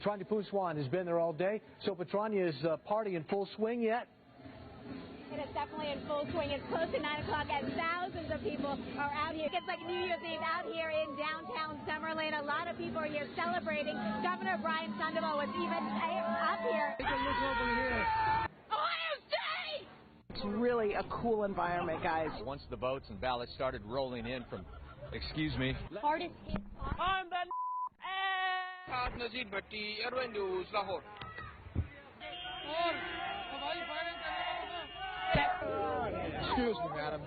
Petrania Puswan has been there all day. So Petrania is party in full swing yet? It is definitely in full swing. It's close to 9 o'clock and thousands of people are out here. It's like New Year's Eve out here in downtown Summerlin. A lot of people are here celebrating. Governor Brian Sandoval was even up here. Take a look over here. Ohio State! It's really a cool environment, guys. Once the votes and ballots started rolling in from, excuse me. Hardest hit. On the Nazir Bhatti, Airway News, Lahore. Excuse me, madam.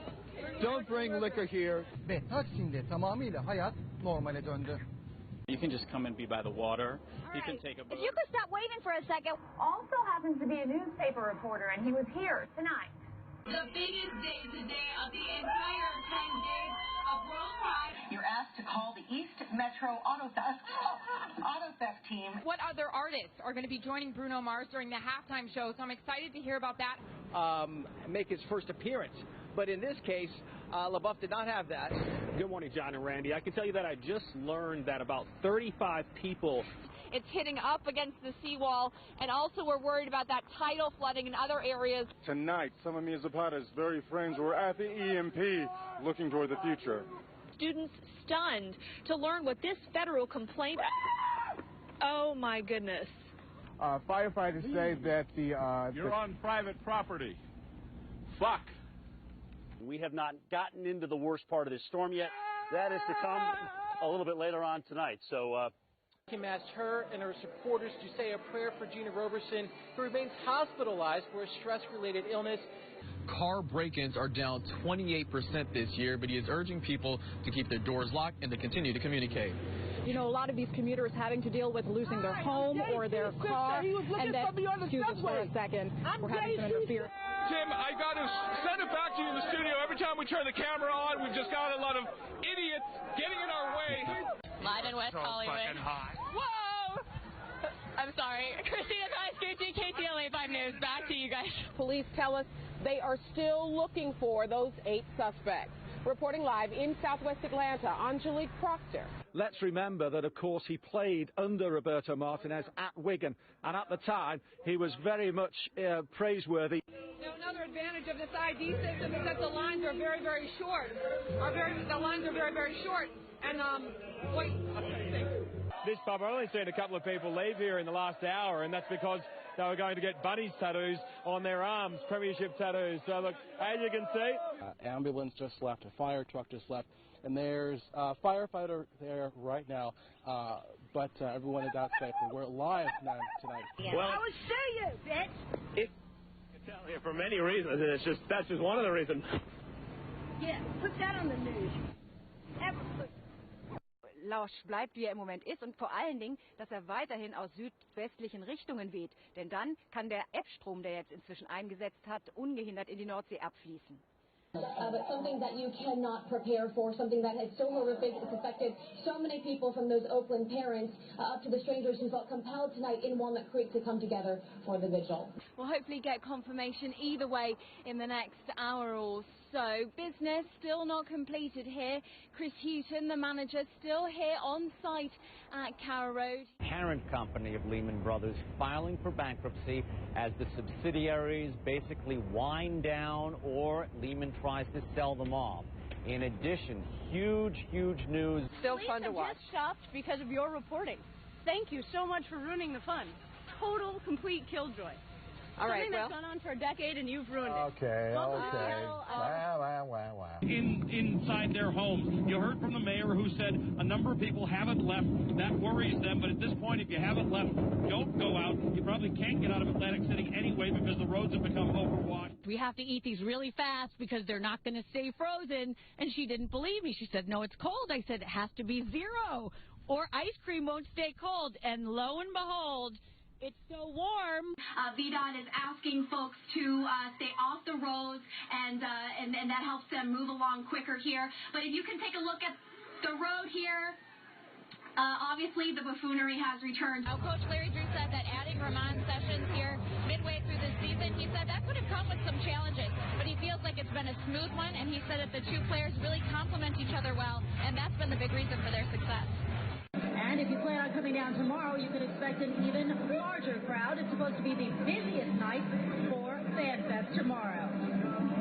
Don't bring liquor here. Taksim'de tamamıyla hayat normale döndü. You can just come and be by the water. You can take a boat. If you could stop waving for a second. Also happens to be a newspaper reporter, and he was here tonight. The biggest day today of the entire 10 days of World Pride. You're asked to call the East Metro Auto Theft team. What other artists are going to be joining Bruno Mars during the halftime show? So I'm excited to hear about that. Make his first appearance. But in this case, LaBeouf did not have that. Good morning, John and Randy. I can tell you that I just learned that about 35 people. It's hitting up against the seawall, and also we're worried about that tidal flooding in other areas. Tonight, some of Mia Zapata's very friends were at the EMP looking toward the future. Students stunned to learn what this federal complaint... Oh, my goodness. Firefighters say that You're on private property. Fuck. We have not gotten into the worst part of this storm yet. That is to come a little bit later on tonight. So, Kim asked her and her supporters to say a prayer for Gina Roberson, who remains hospitalized for a stress-related illness. Car break-ins are down 28% this year, but he is urging people to keep their doors locked and to continue to communicate. You know, a lot of these commuters having to deal with losing their home or their car, and then, excuse us for a second, we're having some interference. Tim, I got to send it back to you in the studio. Every time we turn the camera on, we've just got a lot of idiots getting in our way. Live in West Hollywood. Whoa! I'm sorry. Christina Scucci, KTLA 5 News. Back to you guys. Police tell us they are still looking for those 8 suspects. Reporting live in Southwest Atlanta, Angelique Proctor. Let's remember that, of course, he played under Roberto Martinez at Wigan, and at the time, he was very much praiseworthy. Now, another advantage of this ID system is that the lines are very, very short. The lines are very, very short. And, wait. This pub, I've only seen a couple of people leave here in the last hour, and that's because they were going to get bunnies tattoos on their arms, premiership tattoos. So, look, as you can see... ambulance just left, a fire truck just left, and there's a firefighter there right now, but everyone is out safe. We're live tonight. Well, I would sue you, bitch! I can tell you for many reasons, and that's just one of the reasons. Yeah, put that on the news. Lausch bleibt, wie er im Moment ist, und vor allen Dingen, dass er weiterhin aus südwestlichen Richtungen weht. Denn dann kann der Ebstrom, der jetzt inzwischen eingesetzt hat, ungehindert in die Nordsee abfließen. But something that you cannot prepare for, something that is so horrific, it's affected so many people, from those Oakland parents up to the strangers who felt compelled tonight in Walnut Creek to come together for the vigil. We'll hopefully get confirmation either way in the next hour or so. Business still not completed here. Chris Houghton, the manager, still here on site at Carroll Road. Parent company of Lehman Brothers filing for bankruptcy as the subsidiaries basically wind down or Lehman tries to sell them off. In addition, huge news. Still fun to watch. Just stopped because of your reporting. Thank you so much for ruining the fun. Total, complete killjoy. All right, Something that's gone on for a decade and you've ruined it. Okay. Wow. Inside their homes, you heard from the mayor who said a number of people haven't left. That worries them, but at this point, if you haven't left, don't go out. You probably can't get out of Atlantic City anyway because the roads have become overwashed. We have to eat these really fast because they're not going to stay frozen. And she didn't believe me. She said, no, it's cold. I said, it has to be 0 or ice cream won't stay cold. And lo and behold, it's so warm. VDOT is asking folks to stay off the roads, and that helps them move along quicker here. But if you can take a look at the road here, obviously the buffoonery has returned. Coach Larry Drew said that adding Ramon Sessions here midway through the season, he said that could have come with some challenges, but he feels like it's been a smooth one, and he said that the two players really complement each other well, and that's been the big reason for their success. And if you plan on coming down tomorrow, you can expect an even larger crowd. It's supposed to be the busiest night for FanFest tomorrow.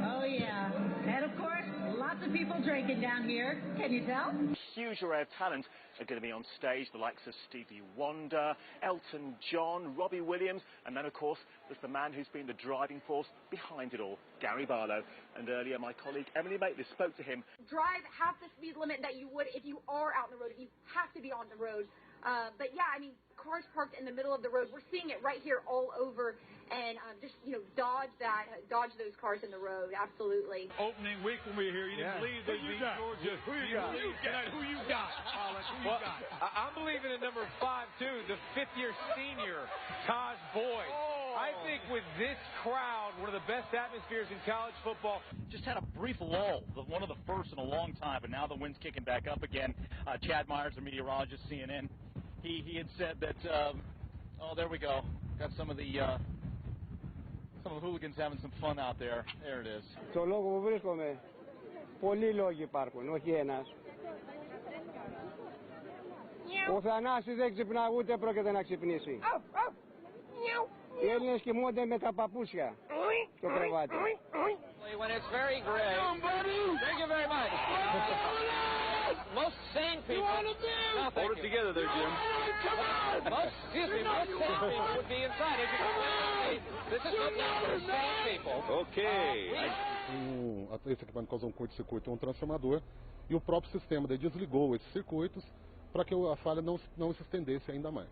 Oh, yeah. And, of course, lots of people drinking down here. Can you tell? Huge array of talent are going to be on stage, the likes of Stevie Wonder, Elton John, Robbie Williams, and then, of course, there's the man who's been the driving force behind it all, Gary Barlow. And earlier, my colleague Emily Maitlis spoke to him. Drive half the speed limit that you would if you are out on the road, if you have to be on the road. But, yeah, I mean, cars parked in the middle of the road. We're seeing it right here all over. And just, dodge those cars in the road, absolutely. Opening week when we were here, you didn't believe they'd beat Georgia. Who you got? Well, I'm believing in number 5, too, the fifth-year senior, Taj Boyd. I think with this crowd, one of the best atmospheres in college football. Just had a brief lull, one of the first in a long time, but now the wind's kicking back up again. Chad Myers, the meteorologist, CNN, he had said that, there we go. Got some of the hooligans having some fun out there. There it is. Στο λόγο που βρίσκομαι, πολλοί λόγοι υπάρχουν, όχι ένας. Ο Θανάσης δεν ξυπνά, ούτε πρόκειται να ξυπνήσει. Οι Έλληνες κοιμούνται με τα παπούσια στο κρεβάτι. When it's very gray. Thank you very much. Most sane people. Hold it together there, Jim. Most sane people would be inside. This is not for sane people. Okay. Esse equipamento causou um curto-circuito, um transformador, e o próprio sistema daí desligou esses circuitos para que a falha não se estendesse ainda mais.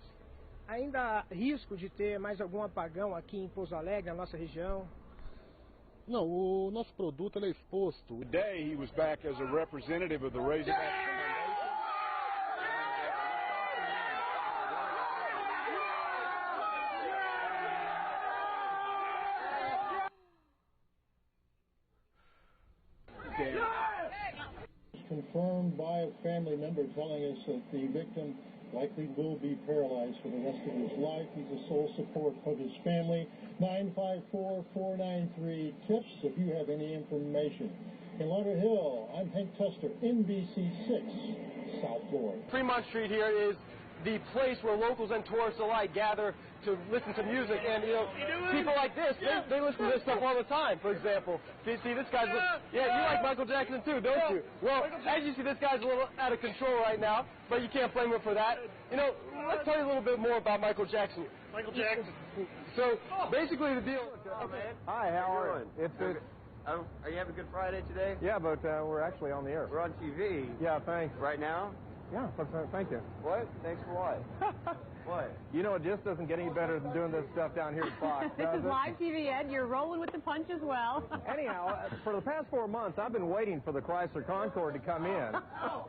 Ainda há risco de ter mais algum apagão aqui em Pouso Alegre, na nossa região? Não, o nosso produto ele é exposto. Today he was back as a representative of the Razorback. Confirmed by a family member telling us that the victim likely will be paralyzed for the rest of his life. He's the sole support of his family. 954-493-TIPS if you have any information. In Lauderhill, I'm Hank Tester, NBC6, South Florida. Fremont Street here is the place where locals and tourists alike gather to listen to music, and people like this, they listen to this stuff all the time. For example, you see this guy's, you like Michael Jackson too, don't you? Well, as you see, this guy's a little out of control right now, but you can't blame him for that. Let's tell you a little bit more about Michael Jackson. Michael Jackson. So basically, the deal. Hi, how are you? It's good. Are you having a good Friday today? Yeah, but we're actually on the air. We're on TV. Yeah, thanks. Right now? Yeah, thank you. What? Thanks for what? What? It just doesn't get any better than doing this stuff down here at Fox. This is live TV, Ed. You're rolling with the punch as well. Anyhow, for the past 4 months, I've been waiting for the Chrysler Concorde to come in. Ow!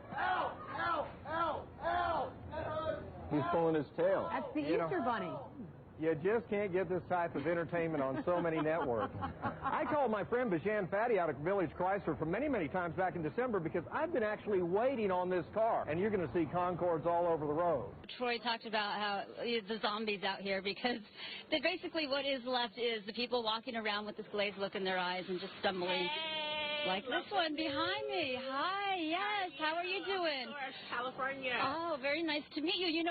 He's pulling his tail. That's the Easter Bunny. You just can't get this type of entertainment on so many networks. I called my friend Bijan Fadi out of Village Chrysler for many, many times back in December because I've been actually waiting on this car, and you're going to see Concords all over the road. Troy talked about how the zombies out here because basically what is left is the people walking around with this glazed look in their eyes and just stumbling. Like this one behind me. Hi, yes. How are you doing? California. Oh, very nice to meet you. 49ers.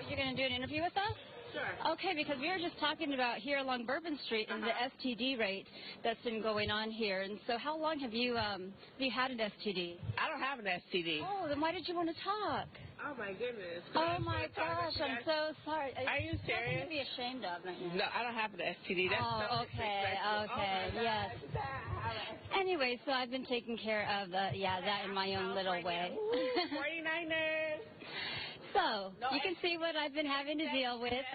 You're gonna do an interview with us? Sure. Okay, because we were just talking about here along Bourbon Street and the STD rate that's been going on here. And so, how long have you had an STD? I don't have an STD. Oh, then why did you want to talk? Oh my goodness. Oh my gosh, I'm so sorry. Are you serious? Something to be ashamed of, don't you? No, I don't have an STD. That's oh, okay, yes. Anyway, so I've been taking care of that in my own little way. 49ers. So, you can see what I've been having to deal with.